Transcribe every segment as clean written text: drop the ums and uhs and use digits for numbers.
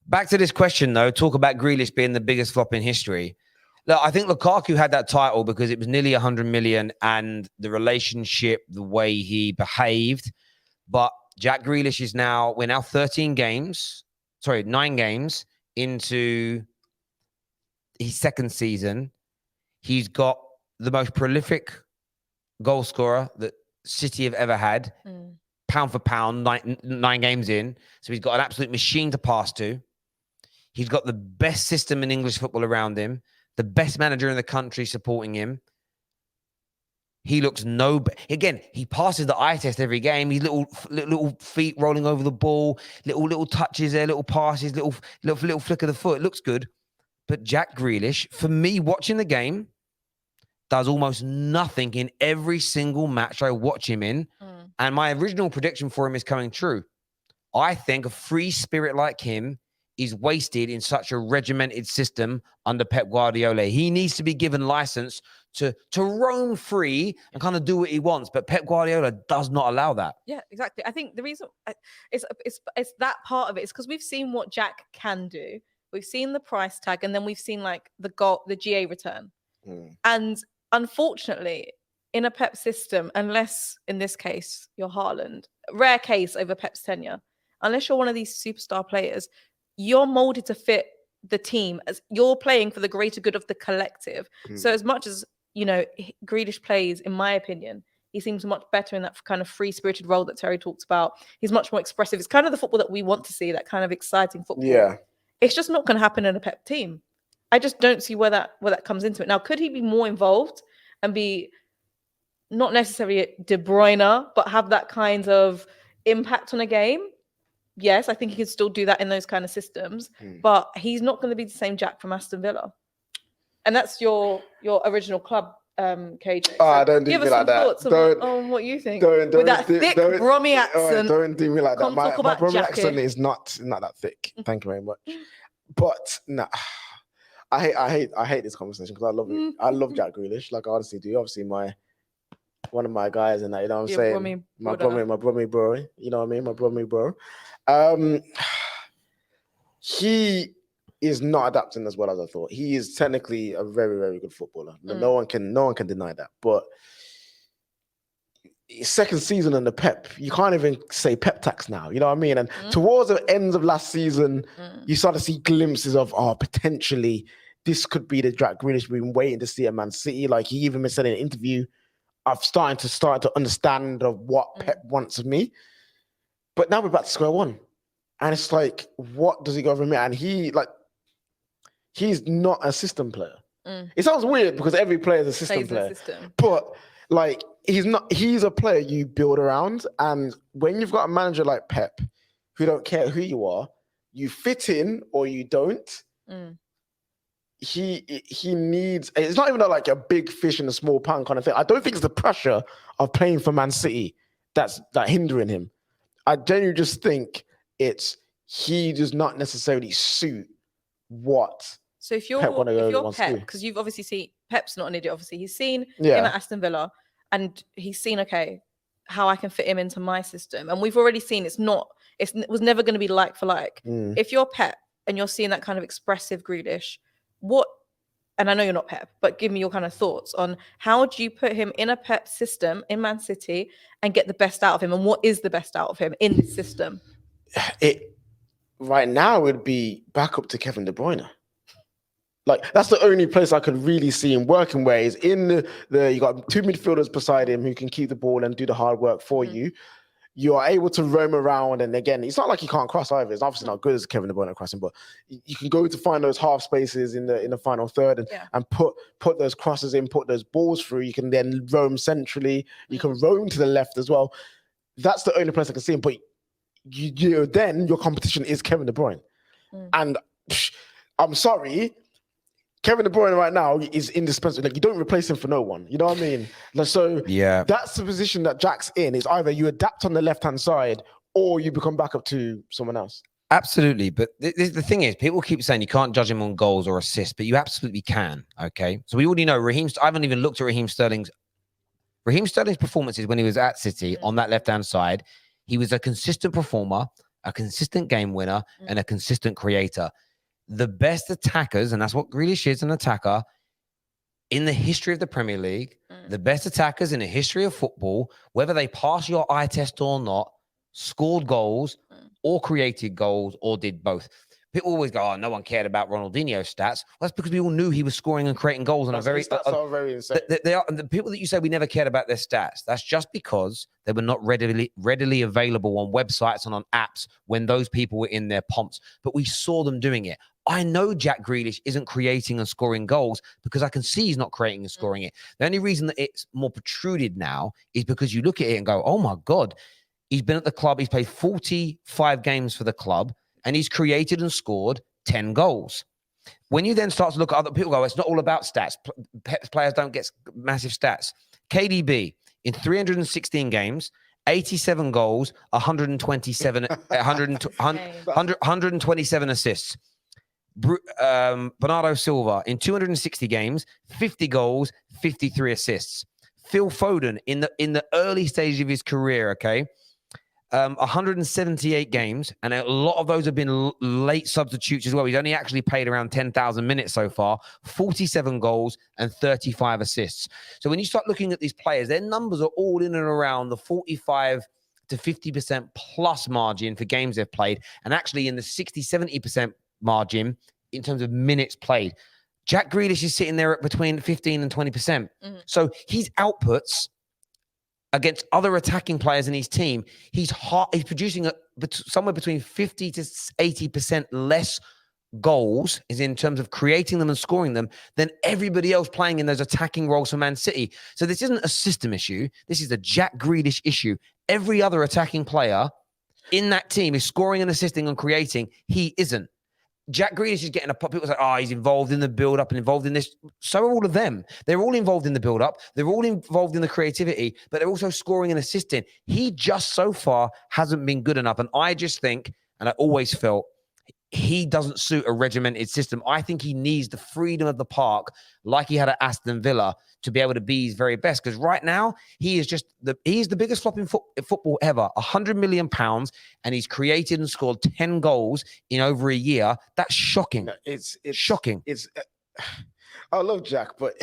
Back to this question, though. Talk about Grealish being the biggest flop in history. Look, I think Lukaku had that title because it was nearly 100 million and the relationship, the way he behaved. But Jack Grealish is now, we're now 9 games into his second season. He's got the most prolific goal scorer that City have ever had, pound for pound, nine games in. So he's got an absolute machine to pass to. He's got the best system in English football around him, the best manager in the country supporting him. He looks again, he passes the eye test every game. He's little feet rolling over the ball, little touches there, little passes, little flick of the foot. It looks good. But Jack Grealish, for me, watching the game, does almost nothing in every single match I watch him in. And my original prediction for him is coming true. I think a free spirit like him is wasted in such a regimented system under Pep Guardiola. He needs to be given license to roam free and kind of do what he wants. But Pep Guardiola does not allow that. Yeah, exactly. I think the reason it's that part of it is because we've seen what Jack can do. We've seen the price tag, and then we've seen like the GA return. And unfortunately, in a Pep system, unless in this case you're Haaland, rare case over Pep's tenure, unless you're one of these superstar players, you're molded to fit the team as you're playing for the greater good of the collective. So as much as, Grealish plays, in my opinion, he seems much better in that kind of free-spirited role that Terry talks about. He's much more expressive. It's kind of the football that we want to see, that kind of exciting football. Yeah. It's just not going to happen in a Pep team. I just don't see where that comes into it. Now, could he be more involved and be not necessarily a De Bruyne, but have that kind of impact on a game? Yes, I think he can still do that in those kind of systems, but he's not going to be the same Jack from Aston Villa. And that's your original club, KJ. So don't do me like that. On what you think. With that thick Brummy accent. Don't do me like that. My Brummy accent is not that thick. Thank you very much. But nah, I hate this conversation because I love it. I love Jack Grealish, like I honestly do. Obviously, one of my guys, and that, you know what I'm saying? My Brummy bro. You know what I mean? My Brummy bro. He is not adapting as well as I thought. He is technically a very, very good footballer. No one can deny that. But second season under Pep, you can't even say Pep tax now. You know what I mean? And towards the ends of last season, you start to see glimpses of potentially this could be the Jack Grealish we've been waiting to see at Man City. Like he even said in an interview, I've started to understand of what Pep wants of me. But now we're back to square one. And it's like, what does he go from here? And he's not a system player. It sounds weird because every player is a system player. But like, he's a player you build around. And when you've got a manager like Pep, who don't care who you are, you fit in or you don't. He needs, it's not even like a big fish in a small pond kind of thing. I don't think it's the pressure of playing for Man City that's hindering him. I genuinely just think he does not necessarily suit what. So if you're Pep, because you've obviously seen Pep's not an idiot. Obviously, he's seen him at Aston Villa, and he's seen how I can fit him into my system. And we've already seen it was never going to be like for like. If you're Pep and you're seeing that kind of expressive Grealish, and I know you're not Pep, but give me your kind of thoughts on how do you put him in a Pep system in Man City and get the best out of him, and what is the best out of him in this system? Right now would be back up to Kevin De Bruyne. Like that's the only place I could really see him working. Where is in the you got two midfielders beside him who can keep the ball and do the hard work for you. You are able to roam around, and again, it's not like he can't cross either. It's obviously not good as Kevin De Bruyne at crossing, but you can go to find those half spaces in the final third and put those crosses in, put those balls through. You can then roam centrally. You can roam to the left as well. That's the only place I can see him. But then your competition is Kevin De Bruyne, and I'm sorry. Kevin De Bruyne right now is indispensable. Like you don't replace him for no one. You know what I mean? So that's the position that Jack's in. Is either you adapt on the left-hand side or you become back up to someone else. Absolutely. But the thing is, people keep saying you can't judge him on goals or assists, but you absolutely can. Okay. So we already know I haven't even looked at Raheem Sterling's performances when he was at City on that left-hand side. He was a consistent performer. a consistent game winner, and a consistent creator. The best attackers, and that's what Grealish is, an attacker, in the history of the Premier League, the best attackers in the history of football, whether they pass your eye test or not, scored goals or created goals or did both. People always go, oh, no one cared about Ronaldinho's stats. Well, that's because we all knew he was scoring and creating goals on a very... Stats are very insane. They are, and the people that you say we never cared about their stats, that's just because they were not readily available on websites and on apps when those people were in their pomps. But we saw them doing it. I know Jack Grealish isn't creating and scoring goals because I can see he's not creating and scoring it. The only reason that it's more protruded now is because you look at it and go, oh my God, he's been at the club. He's played 45 games for the club and he's created and scored 10 goals. When you then start to look at other people, go, it's not all about stats. Pep's players don't get massive stats. KDB in 316 games, 87 goals, 127 assists. Bernardo Silva in 260 games, 50 goals, 53 assists. Phil Foden in the early stage of his career, okay, 178 games, and a lot of those have been late substitutes as well. He's only actually played around 10,000 minutes so far, 47 goals and 35 assists. So when you start looking at these players, their numbers are all in and around the 45 to 50% plus margin for games they've played, and actually in the 60-70% margin in terms of minutes played. Jack Grealish is sitting there at between 15 and 20%. So his outputs against other attacking players in his team, he's producing somewhere between 50 to 80% less goals, is in terms of creating them and scoring them, than everybody else playing in those attacking roles for Man City. So this isn't a system issue. This is a Jack Grealish issue. Every other attacking player in that team is scoring and assisting and creating. He isn't. Jack Grealish is getting a pop. People say, oh, he's involved in the build-up and involved in this. So are all of them. They're all involved in the build-up. They're all involved in the creativity, but they're also scoring and assisting. He just so far hasn't been good enough. And I just think, and I always felt, he doesn't suit a regimented system. I think he needs the freedom of the park, like he had at Aston Villa, to be able to be his very best. Because right now, he is the biggest flop in football ever. £100 million, and he's created and scored 10 goals in over a year. That's shocking. It's shocking. I love Jack, but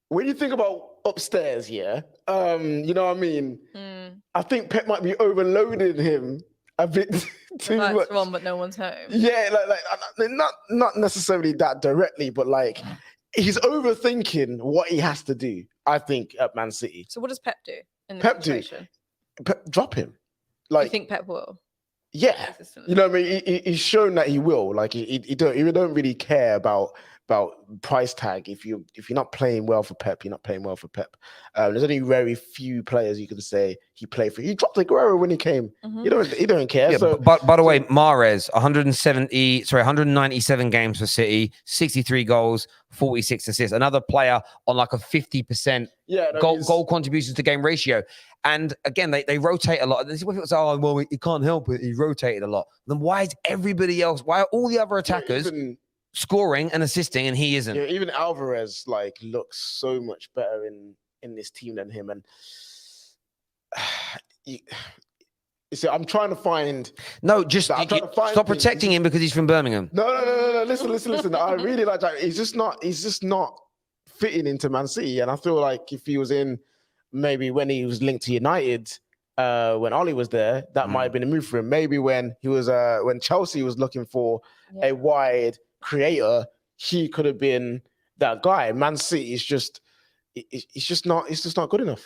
when you think about upstairs, you know what I mean? I think Pep might be overloading him a bit too much. Wrong, but no one's home. Yeah, not necessarily that directly, but like he's overthinking what he has to do, I think, at Man City. So what does Pep do in this Pep situation? Pep drop him. Like, you think Pep will? Yeah, you know what I mean. He's shown that he will. Like he don't really care about price tag. If you're not playing well for Pep, you're not playing well for Pep. There's only very few players you can say he played for. He dropped Aguero when he came. He don't care. Yeah, so, but by the way, Mahrez 197 games for City, 63 goals, 46 assists. Another player on like a 50% goal contributions to game ratio. And again, they rotate a lot. This is what people say, oh, well, he can't help it. He rotated a lot. Then why is everybody else? Why are all the other attackers scoring and assisting, and he isn't? Yeah, even Alvarez looks so much better in this team than him. And you see, I'm trying to find. No, just stop protecting him because he's from Birmingham. No. Listen. I really like Jack. He's just not fitting into Man City. And I feel like if he was in, maybe when he was linked to United, when Ollie was there, that might have been a move for him. Maybe when he was when Chelsea was looking for a wide creator, he could have been that guy. Man City is just not good enough.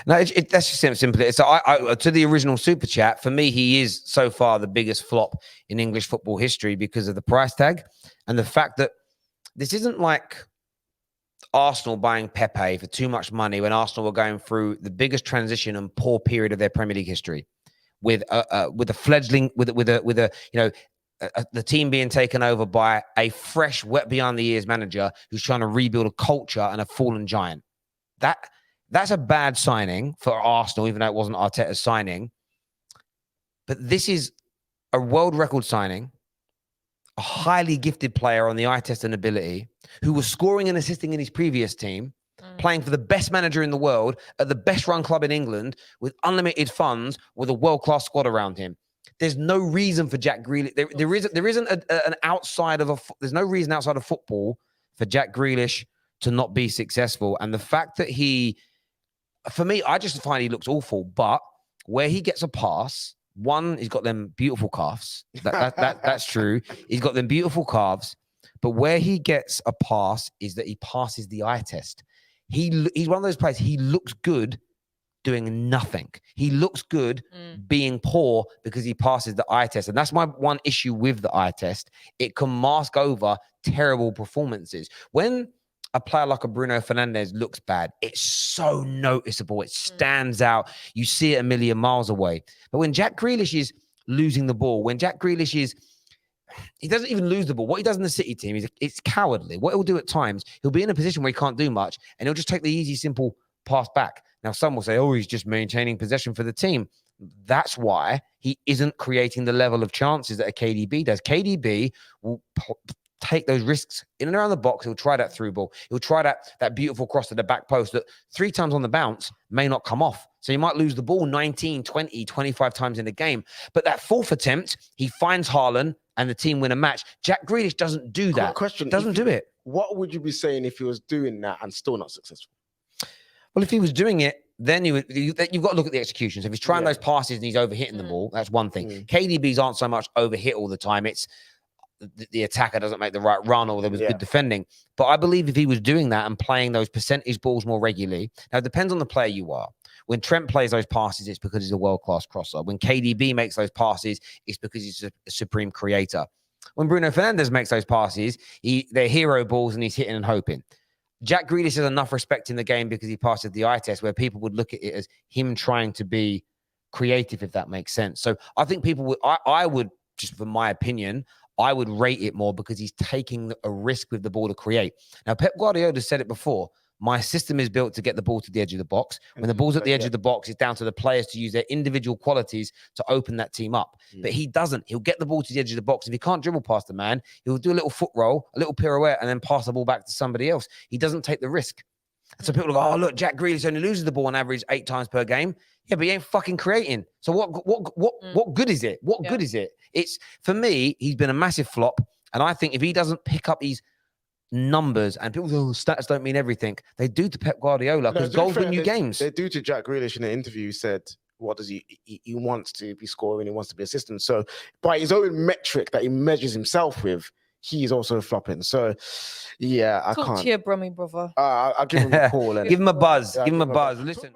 No, that's just simple. So I to the original super chat, for me, he is so far the biggest flop in English football history because of the price tag and the fact that this isn't like Arsenal buying Pepe for too much money when Arsenal were going through the biggest transition and poor period of their Premier League history, with a fledgling, with the team being taken over by a fresh, wet behind the ears manager who's trying to rebuild a culture and a fallen giant. That's a bad signing for Arsenal, even though it wasn't Arteta's signing. But this is a world record signing, a highly gifted player on the eye test and ability, who was scoring and assisting in his previous team, playing for the best manager in the world at the best run club in England with unlimited funds with a world-class squad around him. There's no reason for Jack Grealish. There isn't an outside of there's no reason outside of football for Jack Grealish to not be successful. And the fact that for me, I just find he looks awful. But where he gets a pass, one, he's got them beautiful calves. That's true. He's got them beautiful calves. But where he gets a pass is that he passes the eye test. He's one of those players. He looks good doing nothing. He looks good being poor because he passes the eye test. And that's my one issue with the eye test. It can mask over terrible performances. When a player like a Bruno Fernandes looks bad, it's so noticeable. It stands out. You see it a million miles away. But when Jack Grealish is losing the ball, when Jack Grealish he doesn't even lose the ball. What he does in the City team it's cowardly. What he'll do at times, he'll be in a position where he can't do much, and he'll just take the easy, simple pass back. Now, some will say, oh, he's just maintaining possession for the team. That's why he isn't creating the level of chances that a KDB does. KDB will take those risks in and around the box. He'll try that through ball. He'll try that beautiful cross to the back post that 3 times on the bounce may not come off. So you might lose the ball 19, 20, 25 times in the game. But that 4th attempt, he finds Haaland and the team win a match. Jack Grealish doesn't do that. Question, doesn't do it. What would you be saying if he was doing that and still not successful? Well, if he was doing it, then you've got to look at the executions. If he's trying those passes and he's overhitting the ball, that's one thing. KDBs aren't so much overhit all the time. It's the attacker doesn't make the right run or there was good defending. But I believe if he was doing that and playing those percentage balls more regularly, now it depends on the player you are. When Trent plays those passes, it's because he's a world-class crosser. When KDB makes those passes, it's because he's a supreme creator. When Bruno Fernandes makes those passes, they're hero balls and he's hitting and hoping. Jack Grealish has enough respect in the game because he passes the eye test where people would look at it as him trying to be creative, if that makes sense. So I think people would, I would, just from my opinion, I would rate it more because he's taking a risk with the ball to create. Now, Pep Guardiola said it before. My system is built to get the ball to the edge of the box. When the ball's at the edge of the box, it's down to the players to use their individual qualities to open that team up. But he doesn't. He'll get the ball to the edge of the box. If he can't dribble past the man, he'll do a little foot roll, a little pirouette, and then pass the ball back to somebody else. He doesn't take the risk. So people go, oh, look, Jack Grealish only loses the ball on average 8 times per game. Yeah, but he ain't fucking creating. So what good is it? What good is it? It's, for me, he's been a massive flop. And I think if he doesn't pick up his numbers, and people go, stats don't mean everything. They do to Pep Guardiola because goals win you games. They do to Jack Grealish in an interview. He said, what does he wants to be scoring, he wants to be assistant. So by his own metric that he measures himself with, he's also flopping. So yeah, I can't. Talk to your Brummy brother. I'll give him a call. Give him a buzz. Give him a buzz. Listen.